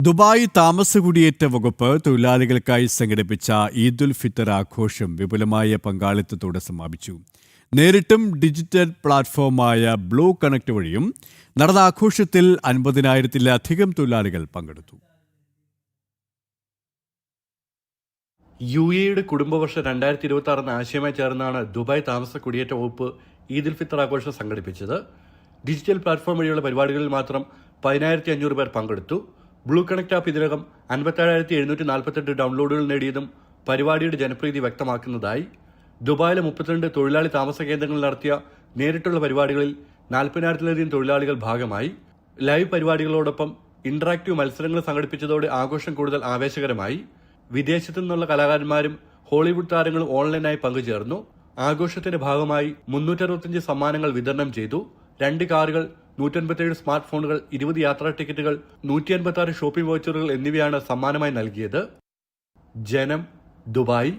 Dubai താമസകുടിയേറ്റ വകുപ്പ് തൊഴിലാളികൾക്കായി സംഘടിപ്പിച്ച ഈദുൽ ഫിത്തർ ആഘോഷം വിപുലമായ പങ്കാളിത്തത്തോടെ സമാപിച്ചു. നേരിട്ടും ഡിജിറ്റൽ പ്ലാറ്റ്ഫോമായ ബ്ലൂ കണക്ട് വഴിയും നടന്ന ആഘോഷത്തിൽ 50,000-ലധികം തൊഴിലാളികൾ പങ്കെടുത്തു. UAEയുടെ കുടുംബവർഷം 2026 ആശയമായി ചേർന്നാണ് ദുബായ് താമസ കുടിയേറ്റ വകുപ്പ് ഈദുൽ ഫിത്തർ ആഘോഷം സംഘടിപ്പിച്ചത്. ഡിജിറ്റൽ പ്ലാറ്റ്ഫോം വഴിയുള്ള പരിപാടികളിൽ മാത്രം 10,500 പേർ പങ്കെടുത്തു. ബ്ലൂ കണക്ട് ആപ്പ് ഇതിനകം 57,748 ഡൗൺലോഡുകൾ നേടിയതും പരിപാടിയുടെ ജനപ്രീതി വ്യക്തമാക്കുന്നതായി. ദുബായിലെ 32 തൊഴിലാളി താമസ കേന്ദ്രങ്ങളിൽ നടത്തിയ നേരിട്ടുള്ള പരിപാടികളിൽ 40,000-ലധികം തൊഴിലാളികൾ ഭാഗമായി. ലൈവ് പരിപാടികളോടൊപ്പം ഇന്ററാക്റ്റീവ് മത്സരങ്ങൾ സംഘടിപ്പിച്ചതോടെ ആഘോഷം കൂടുതൽ ആവേശകരമായി. വിദേശത്തു നിന്നുള്ള കലാകാരന്മാരും ഹോളിവുഡ് താരങ്ങളും ഓൺലൈനായി പങ്കുചേർന്നു. ആഘോഷത്തിന്റെ ഭാഗമായി 365 സമ്മാനങ്ങൾ വിതരണം ചെയ്തു. 2 കാറുകൾ, 157 സ്മാർട്ട് ഫോണുകൾ, 20 യാത്രാ ടിക്കറ്റുകൾ, 186 ഷോപ്പിംഗ് വൗച്ചറുകൾ എന്നിവയാണ് സമ്മാനമായി നൽകിയത്. ജനം, ദുബായ്.